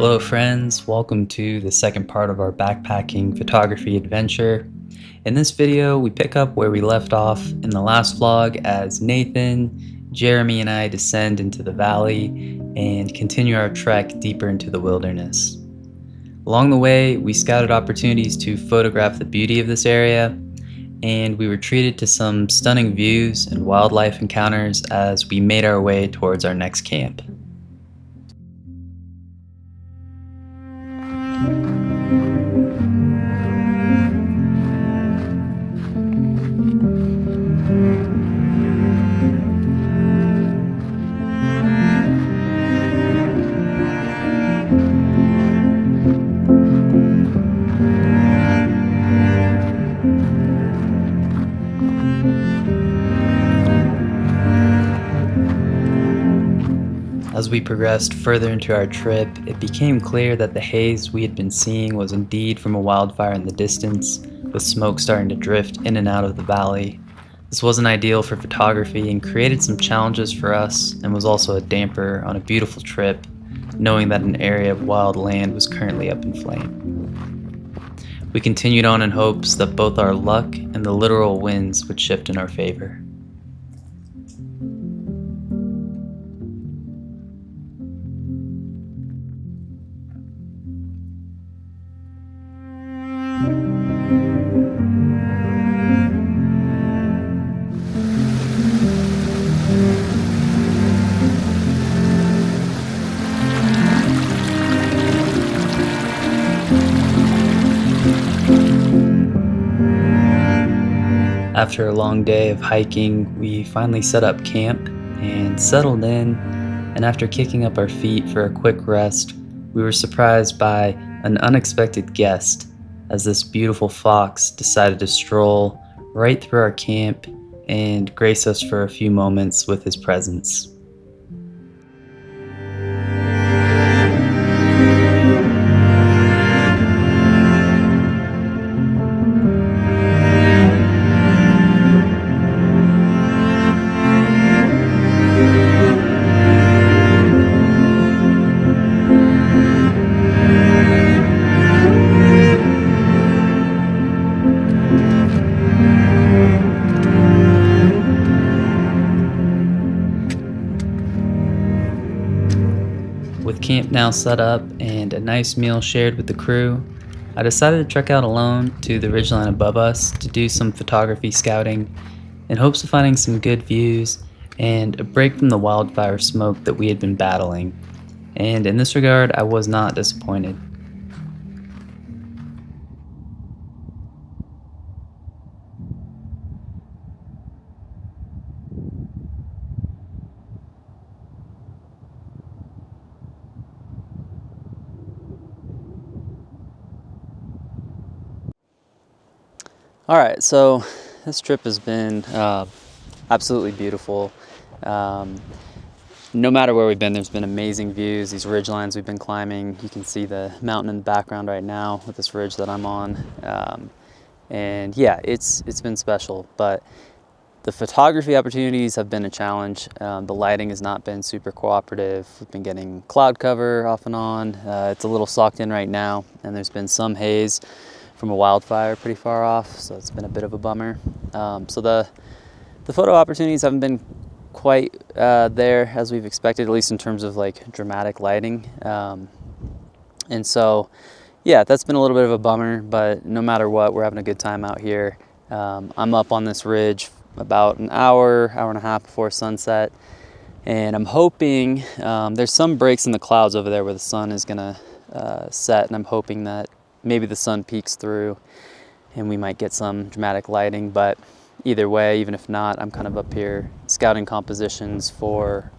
Hello friends, welcome to the second part of our backpacking photography adventure. In this video, we pick up where we left off in the last vlog as Nathan, Jeremy, and I descend into the valley and continue our trek deeper into the wilderness. Along the way, we scouted opportunities to photograph the beauty of this area, and we were treated to some stunning views and wildlife encounters as we made our way towards our next camp. As we progressed further into our trip, it became clear that the haze we had been seeing was indeed from a wildfire in the distance, with smoke starting to drift in and out of the valley. This wasn't ideal for photography and created some challenges for us, and was also a damper on a beautiful trip, knowing that an area of wild land was currently up in flame. We continued on in hopes that both our luck and the literal winds would shift in our favor. After a long day of hiking, we finally set up camp and settled in, and after kicking up our feet for a quick rest, we were surprised by an unexpected guest as this beautiful fox decided to stroll right through our camp and grace us for a few moments with his presence. With camp now set up and a nice meal shared with the crew, I decided to trek out alone to the ridgeline above us to do some photography scouting in hopes of finding some good views and a break from the wildfire smoke that we had been battling. And in this regard, I was not disappointed. All right, so this trip has been absolutely beautiful. No matter where we've been, there's been amazing views. These ridge lines we've been climbing, you can see the mountain in the background right now with this ridge that I'm on. And yeah, it's been special, but the photography opportunities have been a challenge. The lighting has not been super cooperative. We've been getting cloud cover off and on. It's a little socked in right now, and there's been some haze from a wildfire pretty far off, so it's been a bit of a bummer. So the photo opportunities haven't been quite there as we've expected, at least in terms of like dramatic lighting. And so yeah, that's been a little bit of a bummer, but no matter what, we're having a good time out here. I'm up on this ridge about an hour and a half before sunset, and I'm hoping there's some breaks in the clouds over there where the sun is gonna set, and I'm hoping that maybe the sun peeks through and we might get some dramatic lighting. But either way, even if not, I'm kind of up here scouting compositions for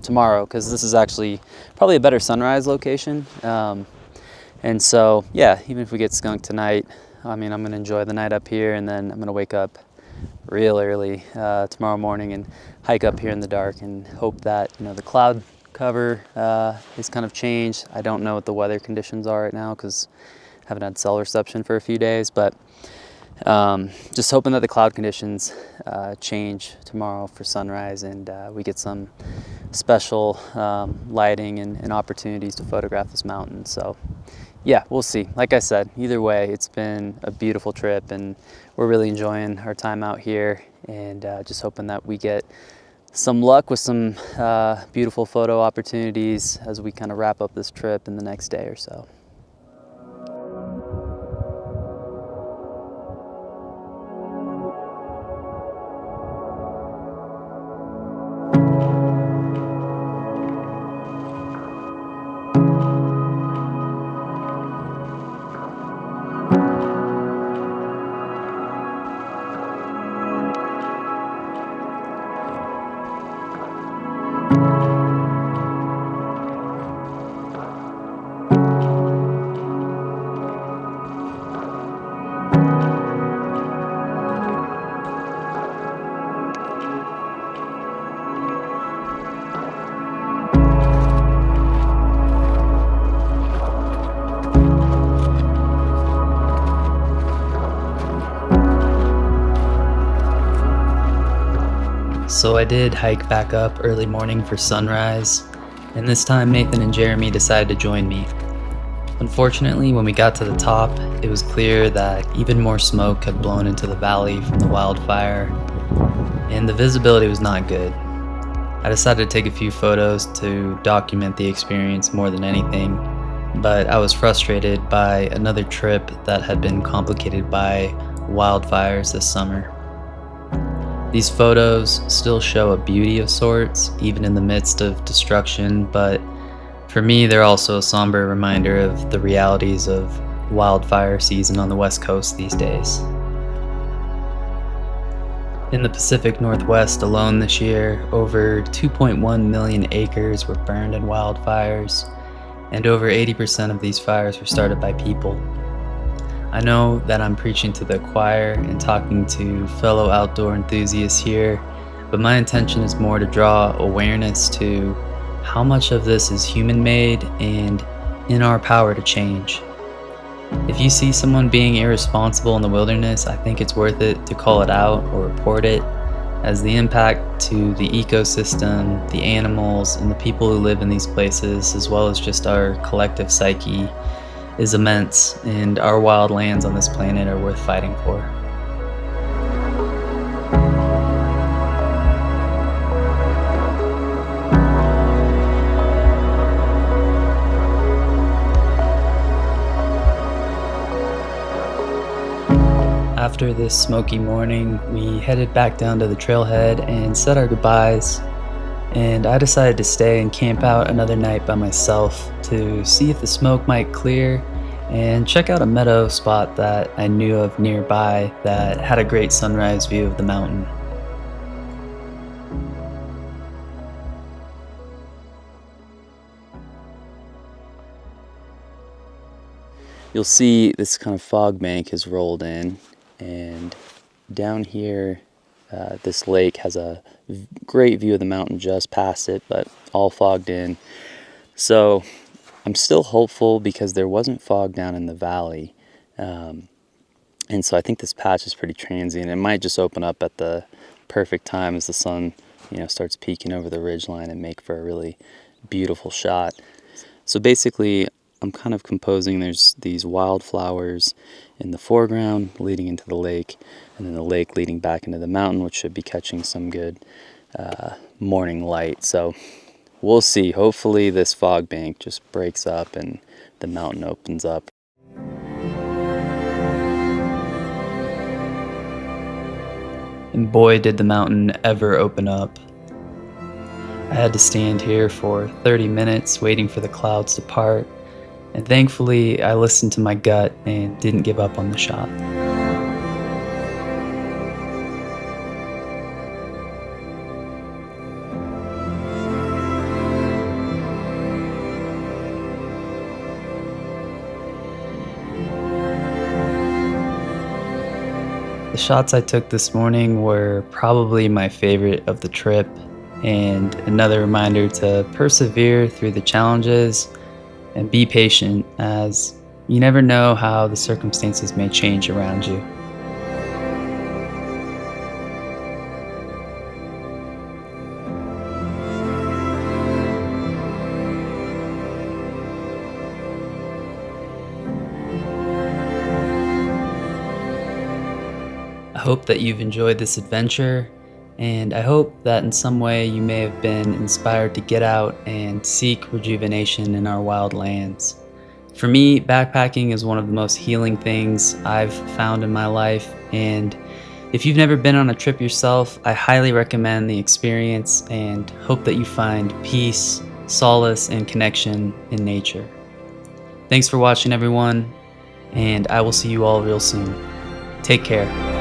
tomorrow, because this is actually probably a better sunrise location. And so yeah, even if we get skunked tonight, I mean, I'm gonna enjoy the night up here, and then I'm gonna wake up real early tomorrow morning and hike up here in the dark and hope that, you know, the cloud cover is kind of changed. I don't know what the weather conditions are right now because I haven't had cell reception for a few days, but Just hoping that the cloud conditions change tomorrow for sunrise, and we get some special lighting and opportunities to photograph this mountain. So yeah, we'll see. Like I said, either way, it's been a beautiful trip, and we're really enjoying our time out here, and just hoping that we get some luck with some beautiful photo opportunities as we kind of wrap up this trip in the next day or so. So I did hike back up early morning for sunrise, and this time Nathan and Jeremy decided to join me. Unfortunately, when we got to the top, it was clear that even more smoke had blown into the valley from the wildfire, and the visibility was not good. I decided to take a few photos to document the experience more than anything, but I was frustrated by another trip that had been complicated by wildfires this summer. These photos still show a beauty of sorts, even in the midst of destruction, but for me, they're also a somber reminder of the realities of wildfire season on the West Coast these days. In the Pacific Northwest alone this year, over 2.1 million acres were burned in wildfires, and over 80% of these fires were started by people. I know that I'm preaching to the choir and talking to fellow outdoor enthusiasts here, but my intention is more to draw awareness to how much of this is human-made and in our power to change. If you see someone being irresponsible in the wilderness, I think it's worth it to call it out or report it, as the impact to the ecosystem, the animals, and the people who live in these places, as well as just our collective psyche, is immense, and our wild lands on this planet are worth fighting for. After this smoky morning, we headed back down to the trailhead and said our goodbyes, and I decided to stay and camp out another night by myself to see if the smoke might clear and check out a meadow spot that I knew of nearby that had a great sunrise view of the mountain. You'll see this kind of fog bank has rolled in, and down here this lake has a great view of the mountain just past it, but all fogged in. So I'm still hopeful because there wasn't fog down in the valley. And so I think this patch is pretty transient. It might just open up at the perfect time as the sun, starts peeking over the ridgeline and make for a really beautiful shot. So basically, I'm kind of composing, there's these wildflowers in the foreground leading into the lake, and then the lake leading back into the mountain, which should be catching some good morning light. So we'll see. Hopefully this fog bank just breaks up and the mountain opens up. And boy, did the mountain ever open up. I had to stand here for 30 minutes waiting for the clouds to part, and thankfully I listened to my gut and didn't give up on the shot. The shots I took this morning were probably my favorite of the trip, and another reminder to persevere through the challenges and be patient, as you never know how the circumstances may change around you. hope that you've enjoyed this adventure, and I hope that in some way you may have been inspired to get out and seek rejuvenation in our wild lands. For me, backpacking is one of the most healing things I've found in my life, and if you've never been on a trip yourself, I highly recommend the experience and hope that you find peace, solace, and connection in nature. Thanks for watching, everyone, and I will see you all real soon. Take care.